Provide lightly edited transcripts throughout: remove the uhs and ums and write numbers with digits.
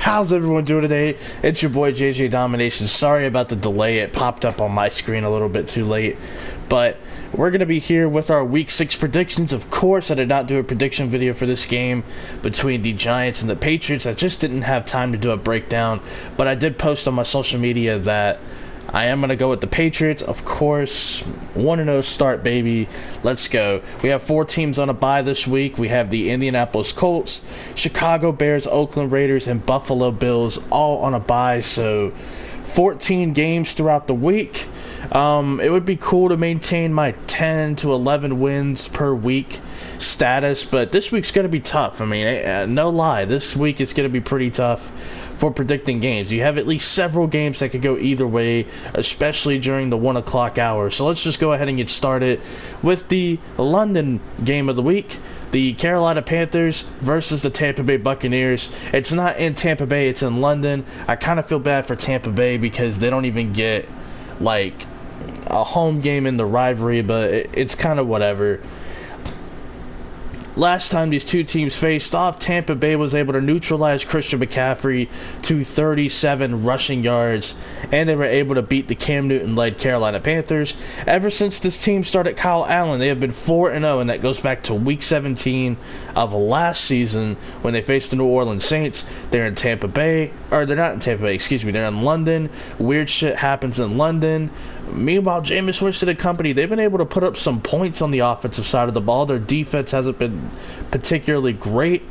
How's everyone doing today? It's your boy JJ Domination. Sorry about the delay. It popped up on my screen a little bit too late. But we're going to be here with our Week 6 predictions. Of course, I did not do a prediction video for this game between the Giants and the Patriots. I just didn't have time to do a breakdown. But I did post on my social media that I am going to go with the Patriots. Of course, 1-0 start, baby. Let's go. We have 4 teams on a bye this week. We have the Indianapolis Colts, Chicago Bears, Oakland Raiders, and Buffalo Bills all on a bye. So 14 games throughout the week. It would be cool to maintain my 10 to 11 wins per week status, but this week's going to be tough. I mean, no lie, this week is going to be pretty tough for predicting games. You have at least several games that could go either way, especially during the 1 o'clock hour. So let's just go ahead and get started with the London game of the week. The Carolina Panthers versus the Tampa Bay Buccaneers. It's not in Tampa Bay, it's in London. I kind of feel bad for Tampa Bay because they don't even get, like, a home game in the rivalry, but it's kind of whatever. Last time these two teams faced off, Tampa Bay was able to neutralize Christian McCaffrey to 37 rushing yards, and they were able to beat the Cam Newton-led Carolina Panthers. Ever since this team started Kyle Allen, they have been 4-0, and that goes back to Week 17 of last season when they faced the New Orleans Saints. They're in Tampa Bay, or they're not in Tampa Bay, excuse me, they're in London. Weird shit happens in London. Meanwhile, Jameis Winston and company, they've been able to put up some points on the offensive side of the ball. Their defense hasn't been particularly great.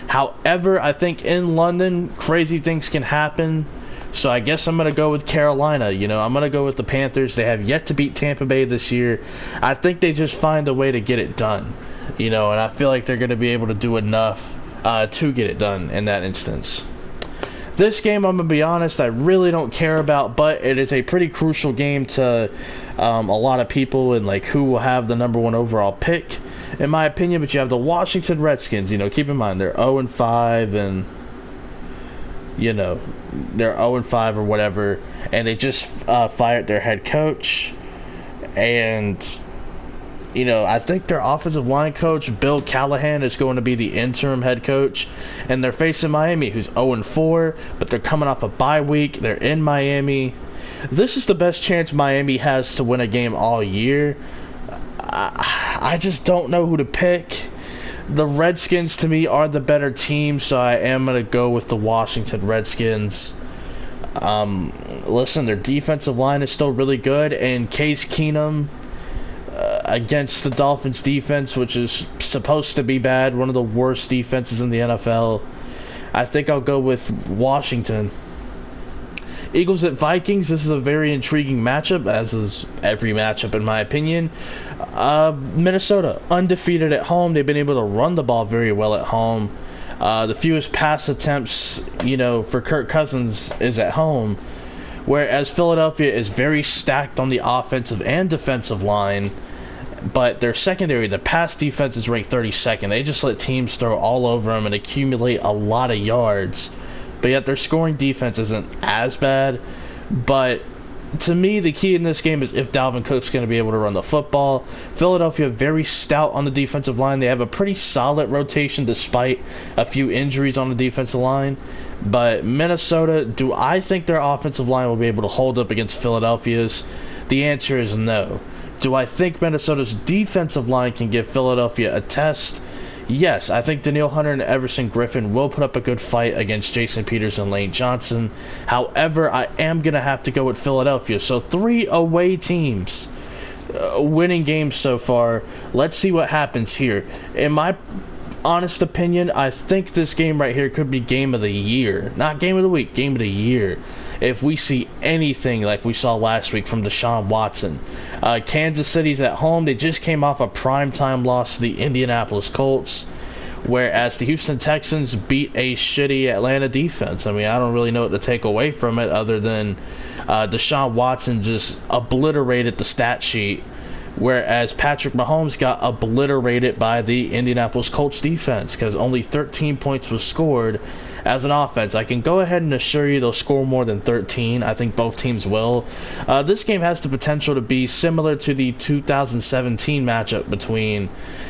However, I think in London, crazy things can happen. So I guess I'm going to go with Carolina. I'm going to go with the Panthers. They have yet to beat Tampa Bay this year. I think they just find a way to get it done. And I feel like they're going to be able to do enough to get it done in that instance. This game, I'm going to be honest, I really don't care about, but it is a pretty crucial game to a lot of people and like who will have the number 1 overall pick, in my opinion. But you have the Washington Redskins. Keep in mind, they're 0-5 and, they're 0-5 or whatever, and they just fired their head coach. And I think their offensive line coach, Bill Callahan, is going to be the interim head coach. And they're facing Miami, who's 0-4, but they're coming off a bye week. They're in Miami. This is the best chance Miami has to win a game all year. I just don't know who to pick. The Redskins, to me, are the better team, so I am going to go with the Washington Redskins. Listen, their defensive line is still really good, and Case Keenum against the Dolphins defense, which is supposed to be bad, one of the worst defenses in the NFL. I think I'll go with Washington. Eagles at Vikings, this is a very intriguing matchup, as is every matchup in my opinion. Minnesota, undefeated at home. They've been able to run the ball very well at home. The fewest pass attempts, for Kirk Cousins is at home. Whereas Philadelphia is very stacked on the offensive and defensive line. But their secondary, the pass defense, is ranked 32nd. They just let teams throw all over them and accumulate a lot of yards. But yet their scoring defense isn't as bad. But to me, the key in this game is if Dalvin Cook's going to be able to run the football. Philadelphia, very stout on the defensive line. They have a pretty solid rotation despite a few injuries on the defensive line. But Minnesota, do I think their offensive line will be able to hold up against Philadelphia's? The answer is no. Do I think Minnesota's defensive line can give Philadelphia a test? Yes, I think Danielle Hunter and Everson Griffin will put up a good fight against Jason Peters and Lane Johnson. However, I am going to have to go with Philadelphia. So 3 away teams winning games so far. Let's see what happens here. In my honest opinion, I think this game right here could be game of the year. Not game of the week, game of the year. If we see anything like we saw last week from Deshaun Watson. Kansas City's at home. They just came off a primetime loss to the Indianapolis Colts, whereas the Houston Texans beat a shitty Atlanta defense. I mean, I don't really know what to take away from it other than Deshaun Watson just obliterated the stat sheet whereas Patrick Mahomes got obliterated by the Indianapolis Colts defense because only 13 points was scored as an offense. I can go ahead and assure you they'll score more than 13. I think both teams will. This game has the potential to be similar to the 2017 matchup between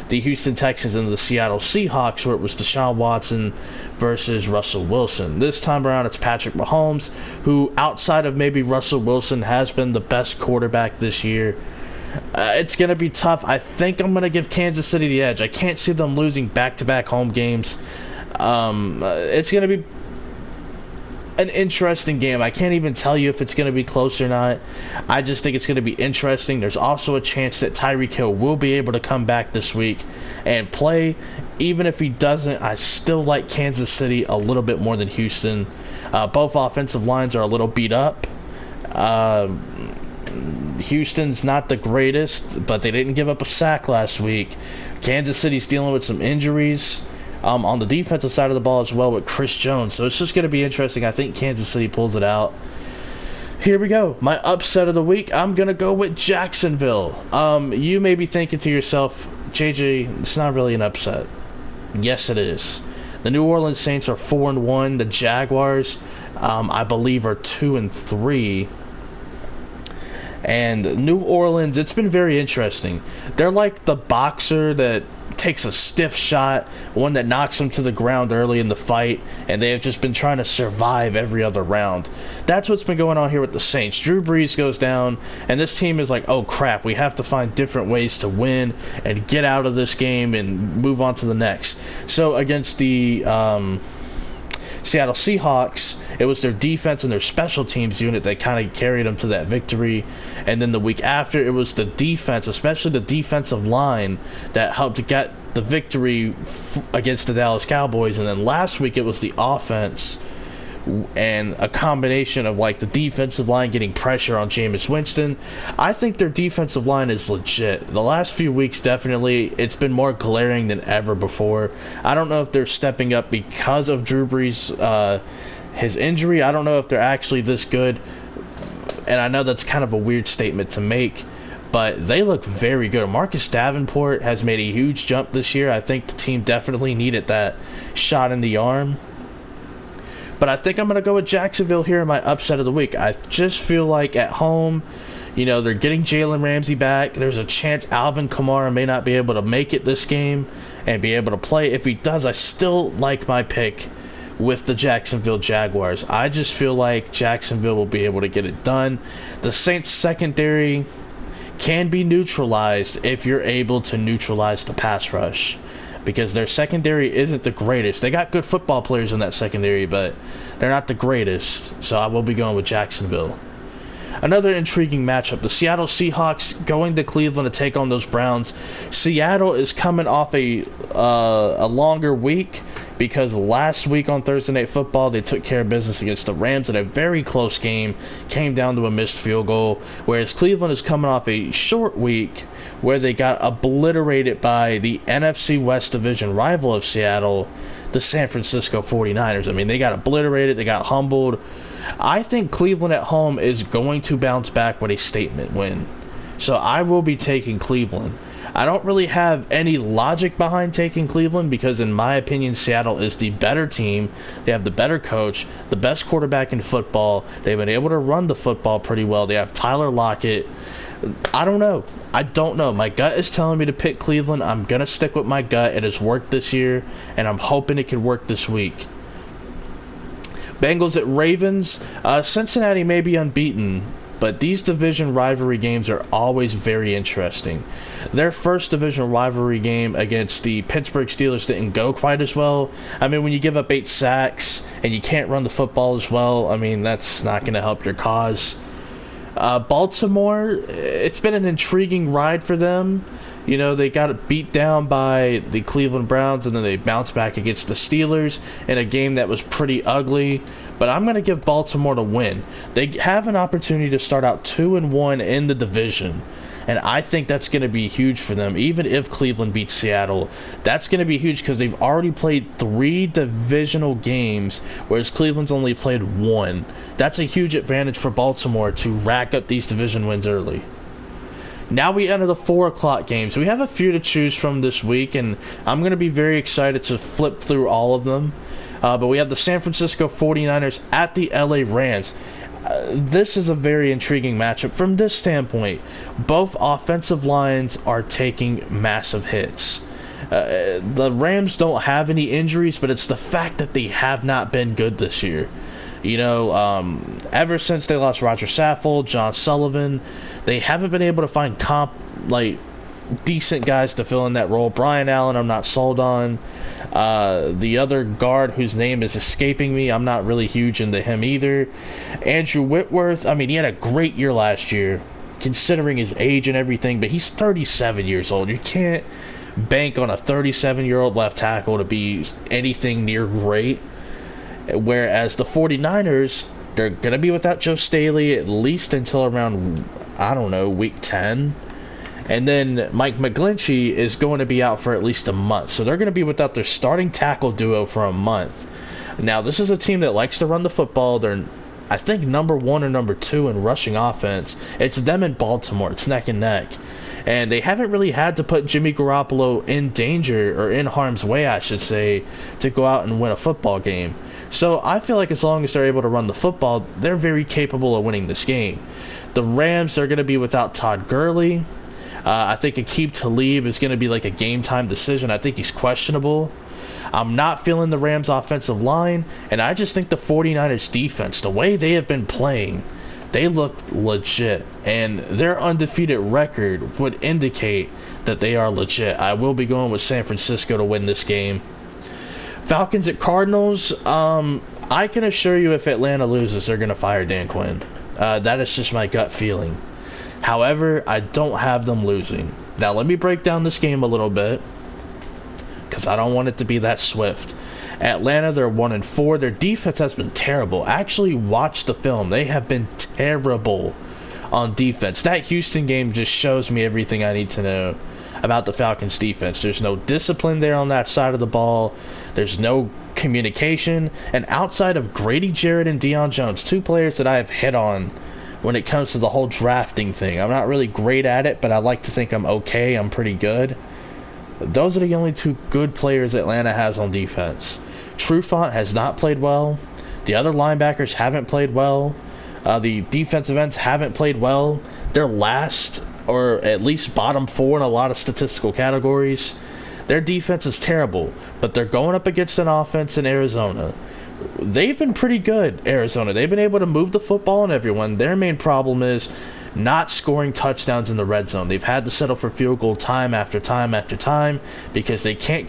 the Houston Texans and the Seattle Seahawks, where it was Deshaun Watson versus Russell Wilson. This time around, it's Patrick Mahomes, who, outside of maybe Russell Wilson, has been the best quarterback this year. It's going to be tough. I think I'm going to give Kansas City the edge. I can't see them losing back-to-back home games. It's going to be an interesting game. I can't even tell you if it's going to be close or not. I just think it's going to be interesting. There's also a chance that Tyreek Hill will be able to come back this week and play. Even if he doesn't, I still like Kansas City a little bit more than Houston. Both offensive lines are a little beat up. Houston's not the greatest, but they didn't give up a sack last week. Kansas City's dealing with some injuries on the defensive side of the ball as well with Chris Jones. So it's just going to be interesting. I think Kansas City pulls it out. Here we go. My upset of the week, I'm going to go with Jacksonville. You may be thinking to yourself, JJ, it's not really an upset. Yes, it is. The New Orleans Saints are 4-1. The Jaguars, I believe, are 2-3. And New Orleans, it's been very interesting. They're like the boxer that takes a stiff shot, one that knocks them to the ground early in the fight, and they have just been trying to survive every other round. That's what's been going on here with the Saints. Drew Brees goes down, and this team is like, oh crap, we have to find different ways to win and get out of this game and move on to the next. So against the Seattle Seahawks, it was their defense and their special teams unit that kind of carried them to that victory. And then the week after, it was the defense, especially the defensive line, that helped get the victory against the Dallas Cowboys. And then last week, it was the offense and a combination of like the defensive line getting pressure on Jameis Winston. I think their defensive line is legit. The last few weeks, definitely, it's been more glaring than ever before. I don't know if they're stepping up because of Drew Brees' his injury. I don't know if they're actually this good. And I know that's kind of a weird statement to make, but they look very good. Marcus Davenport has made a huge jump this year. I think the team definitely needed that shot in the arm. But I think I'm going to go with Jacksonville here in my upset of the week. I just feel like at home, you know, they're getting Jalen Ramsey back. There's a chance Alvin Kamara may not be able to make it this game and be able to play. If he does, I still like my pick with the Jacksonville Jaguars. I just feel like Jacksonville will be able to get it done. The Saints secondary can be neutralized if you're able to neutralize the pass rush, because their secondary isn't the greatest. They got good football players in that secondary, but they're not the greatest. So I will be going with Jacksonville. Another intriguing matchup, the Seattle Seahawks going to Cleveland to take on those Browns. Seattle is coming off a longer week because last week on Thursday Night Football, they took care of business against the Rams in a very close game, came down to a missed field goal, whereas Cleveland is coming off a short week where they got obliterated by the NFC West Division rival of Seattle, the San Francisco 49ers. I mean, they got obliterated, they got humbled. I think Cleveland at home is going to bounce back with a statement win. So I will be taking Cleveland. I don't really have any logic behind taking Cleveland because, in my opinion, Seattle is the better team. They have the better coach, the best quarterback in football. They've been able to run the football pretty well. They have Tyler Lockett. I don't know. My gut is telling me to pick Cleveland. I'm going to stick with my gut. It has worked this year, and I'm hoping it can work this week. Bengals at Ravens. Cincinnati may be unbeaten, but these division rivalry games are always very interesting. Their first division rivalry game against the Pittsburgh Steelers didn't go quite as well. I mean, when you give up 8 sacks and you can't run the football as well, I mean, that's not going to help your cause. Baltimore, it's been an intriguing ride for them. You know, they got beat down by the Cleveland Browns, and then they bounced back against the Steelers in a game that was pretty ugly. But I'm going to give Baltimore to win. They have an opportunity to start out 2-1 in the division, and I think that's going to be huge for them. Even if Cleveland beats Seattle, that's going to be huge because they've already played 3 divisional games, whereas Cleveland's only played 1. That's a huge advantage for Baltimore to rack up these division wins early. Now we enter the 4 o'clock games. We have a few to choose from this week, and I'm going to be very excited to flip through all of them. But we have the San Francisco 49ers at the LA Rams. This is a very intriguing matchup from this standpoint. Both offensive lines are taking massive hits. The Rams don't have any injuries, but it's the fact that they have not been good this year. You know, ever since they lost Roger Saffold, John Sullivan, they haven't been able to find decent guys to fill in that role. Brian Allen, I'm not sold on. The other guard whose name is escaping me, I'm not really huge into him either. Andrew Whitworth, I mean, he had a great year last year, considering his age and everything, but he's 37 years old. You can't bank on a 37-year-old left tackle to be anything near great. Whereas the 49ers, they're going to be without Joe Staley at least until around, I don't know, week 10. And then Mike McGlinchey is going to be out for at least a month. So they're going to be without their starting tackle duo for a month. Now, this is a team that likes to run the football. They're, I think, number 1 or number 2 in rushing offense. It's them in Baltimore. It's neck and neck. And they haven't really had to put Jimmy Garoppolo in danger, or in harm's way, I should say, to go out and win a football game. So I feel like as long as they're able to run the football, they're very capable of winning this game. The Rams are going to be without Todd Gurley. I think Aqib Talib is going to be like a game-time decision. I think he's questionable. I'm not feeling the Rams' offensive line, and I just think the 49ers' defense, the way they have been playing, they look legit, and their undefeated record would indicate that they are legit. I will be going with San Francisco to win this game. Falcons at Cardinals, I can assure you if Atlanta loses, they're going to fire Dan Quinn. That is just my gut feeling. However, I don't have them losing. Now, let me break down this game a little bit, because I don't want it to be that swift. Atlanta, they're 1-4. Their defense has been terrible. Actually, watch the film. They have been terrible on defense. That Houston game just shows me everything I need to know about the Falcons defense. There's no discipline there on that side of the ball. There's no communication. And outside of Grady Jarrett and Deion Jones, 2 players that I have hit on when it comes to the whole drafting thing. I'm not really great at it, but I like to think I'm okay. I'm pretty good. Those are the only 2 good players Atlanta has on defense. Trufant has not played well. The other linebackers haven't played well. The defensive ends haven't played well. They're last, or at least bottom 4 in a lot of statistical categories. Their defense is terrible, but they're going up against an offense in Arizona. They've been pretty good, Arizona. They've been able to move the football on everyone. Their main problem is not scoring touchdowns in the red zone. They've had to settle for field goal time after time after time because they cannot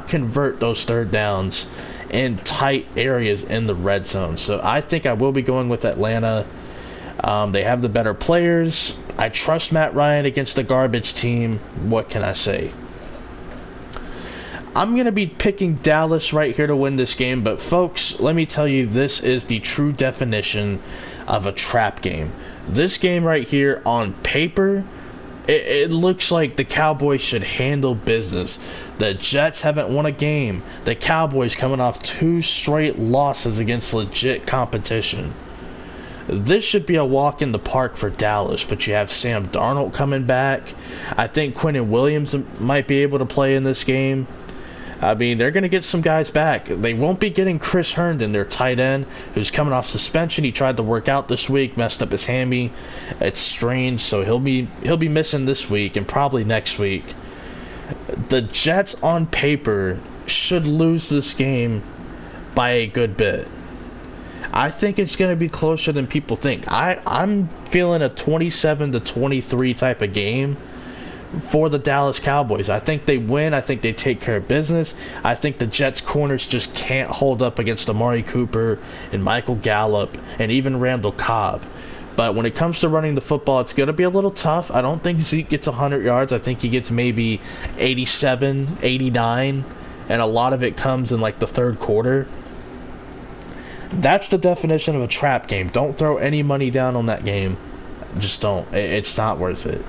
convert those third downs in tight areas in the red zone. So I think I will be going with Atlanta. They have the better players. I trust Matt Ryan against a garbage team. What can I say? I'm going to be picking Dallas right here to win this game, but folks, let me tell you, this is the true definition of a trap game. This game right here, on paper, it looks like the Cowboys should handle business. The Jets haven't won a game. The Cowboys coming off 2 straight losses against legit competition. This should be a walk in the park for Dallas, but you have Sam Darnold coming back. I think Quinnen Williams might be able to play in this game. I mean, they're going to get some guys back. They won't be getting Chris Herndon, their tight end, who's coming off suspension. He tried to work out this week, messed up his hammy. It's strange, so he'll be missing this week and probably next week. The Jets, on paper, should lose this game by a good bit. I think it's going to be closer than people think. I'm feeling a 27-23 type of game for the Dallas Cowboys. I think they win. I think they take care of business. I think the Jets corners just can't hold up against Amari Cooper and Michael Gallup and even Randall Cobb. But when it comes to running the football, it's going to be a little tough. I don't think Zeke gets 100 yards. I think he gets maybe 87, 89, and a lot of it comes in like the third quarter. That's the definition of a trap game. Don't throw any money down on that game. Just don't. It's not worth it.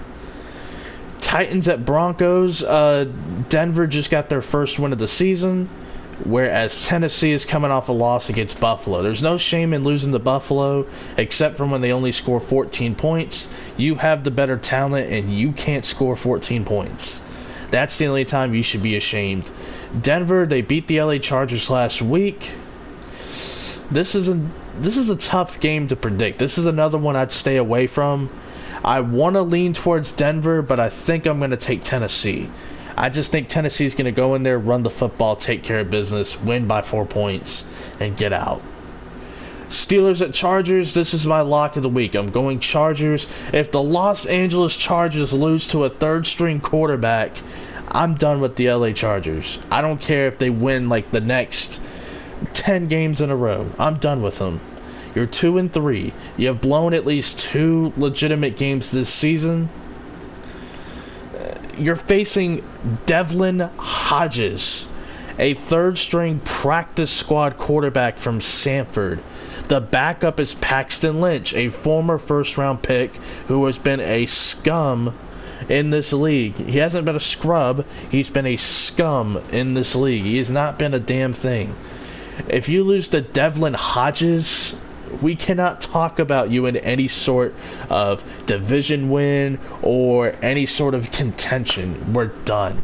Titans at Broncos. Denver just got their first win of the season. whereas Tennessee is coming off a loss against Buffalo. There's no shame in losing to Buffalo, except for when they only score 14 points. You have the better talent, and you can't score 14 points. That's the only time you should be ashamed. Denver, they beat the LA Chargers last week. This is a tough game to predict. This is another one I'd stay away from. I want to lean towards Denver, but I think I'm going to take Tennessee. I just think Tennessee's going to go in there, run the football, take care of business, win by 4 points, and get out. Steelers at Chargers, this is my lock of the week. I'm going Chargers. If the Los Angeles Chargers lose to a third-string quarterback, I'm done with the LA Chargers. I don't care if they win like the next 10 games in a row. I'm done with them. You're 2-3. You have blown at least 2 legitimate games this season. You're facing Devlin Hodges, a third-string practice squad quarterback from Sanford. The backup is Paxton Lynch, a former first-round pick who has been a scum in this league. He hasn't been a scrub. He's been a scum in this league. He has not been a damn thing. If you lose to Devlin Hodges, we cannot talk about you in any sort of division win or any sort of contention. We're done.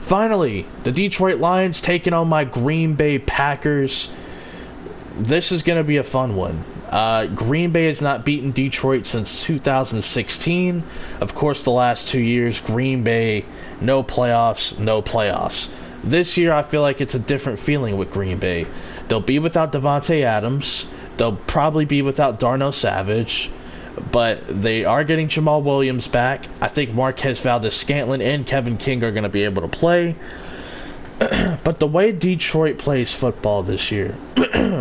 Finally, the Detroit Lions taking on my Green Bay Packers. This is going to be a fun one. Green Bay has not beaten Detroit since 2016. Of course, the last 2 years, Green Bay, no playoffs. This year, I feel like it's a different feeling with Green Bay. They'll be without Devontae Adams. They'll probably be without Darnell Savage. But they are getting Jamal Williams back. I think Marquez Valdes-Scantling and Kevin King are going to be able to play. But the way Detroit plays football this year,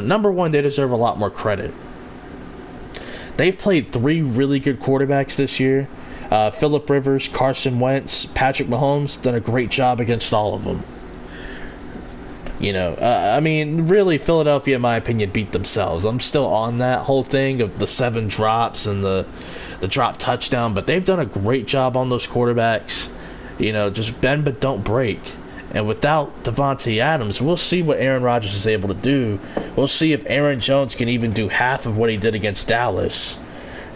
number one, they deserve a lot more credit. They've played 3 really good quarterbacks this year. Phillip Rivers, Carson Wentz, Patrick Mahomes, done a great job against all of them. I mean, really, Philadelphia, in my opinion, beat themselves. I'm still on that whole thing of the 7 drops and the drop touchdown, but they've done a great job on those quarterbacks. Just bend but don't break. And without Devontae Adams, we'll see what Aaron Rodgers is able to do. We'll see if Aaron Jones can even do half of what he did against Dallas.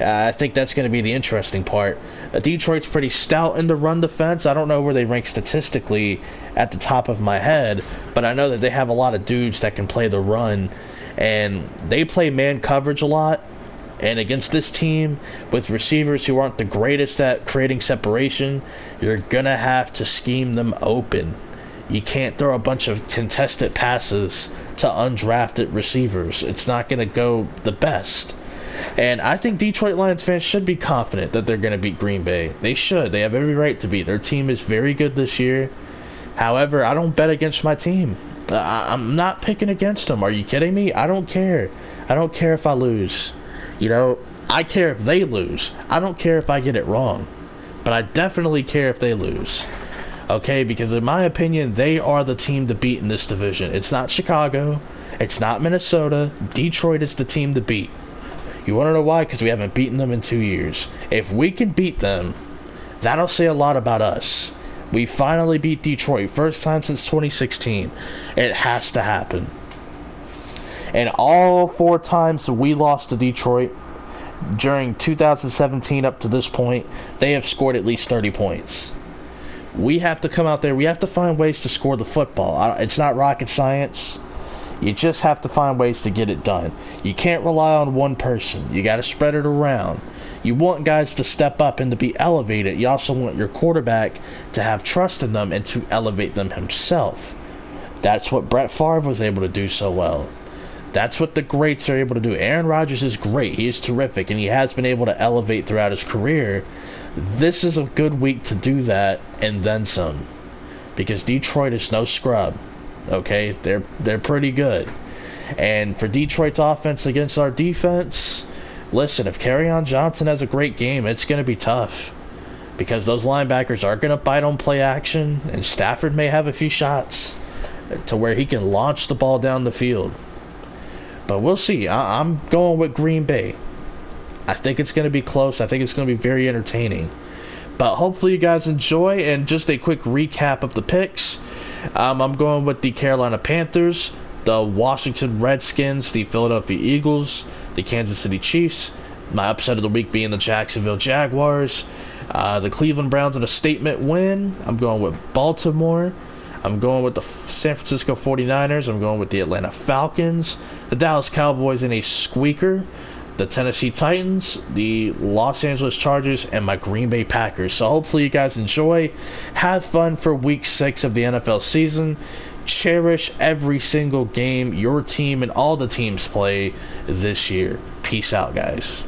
I think that's going to be the interesting part. Detroit's pretty stout in the run defense. I don't know where they rank statistically at the top of my head, but I know that they have a lot of dudes that can play the run, and they play man coverage a lot. And against this team, with receivers who aren't the greatest at creating separation, you're going to have to scheme them open. You can't throw a bunch of contested passes to undrafted receivers. It's not going to go the best. And I think Detroit Lions fans should be confident that they're going to beat Green Bay. They should. They have every right to be. Their team is very good this year. However, I don't bet against my team. I'm not picking against them. Are you kidding me? I don't care. I don't care if I lose. I care if they lose. I don't care if I get it wrong. But I definitely care if they lose. Okay? Because in my opinion, they are the team to beat in this division. It's not Chicago. It's not Minnesota. Detroit is the team to beat. You want to know why? Because we haven't beaten them in 2 years. If we can beat them, that'll say a lot about us. We finally beat Detroit. First time since 2016. It has to happen. And all 4 times we lost to Detroit during 2017 up to this point, they have scored at least 30 points. We have to come out there. We have to find ways to score the football. It's not rocket science. You just have to find ways to get it done. You can't rely on one person. You got to spread it around. You want guys to step up and to be elevated. You also want your quarterback to have trust in them and to elevate them himself. That's what Brett Favre was able to do so well. That's what the greats are able to do. Aaron Rodgers is great. He is terrific, and he has been able to elevate throughout his career. This is a good week to do that and then some. Because Detroit is no scrub. Okay, they're pretty good. And for Detroit's offense against our defense, listen, if Kerryon Johnson has a great game, it's going to be tough. Because those linebackers are going to bite on play action, and Stafford may have a few shots to where he can launch the ball down the field. But we'll see. I'm going with Green Bay. I think it's going to be close. I think it's going to be very entertaining. But hopefully you guys enjoy, and just a quick recap of the picks. I'm going with the Carolina Panthers, the Washington Redskins, the Philadelphia Eagles, the Kansas City Chiefs, my upset of the week being the Jacksonville Jaguars, the Cleveland Browns in a statement win. I'm going with Baltimore. I'm going with the San Francisco 49ers. I'm going with the Atlanta Falcons, the Dallas Cowboys in a squeaker, the Tennessee Titans, the Los Angeles Chargers, and my Green Bay Packers. So hopefully you guys enjoy. Have fun for week 6 of the NFL season. Cherish every single game your team and all the teams play this year. Peace out, guys.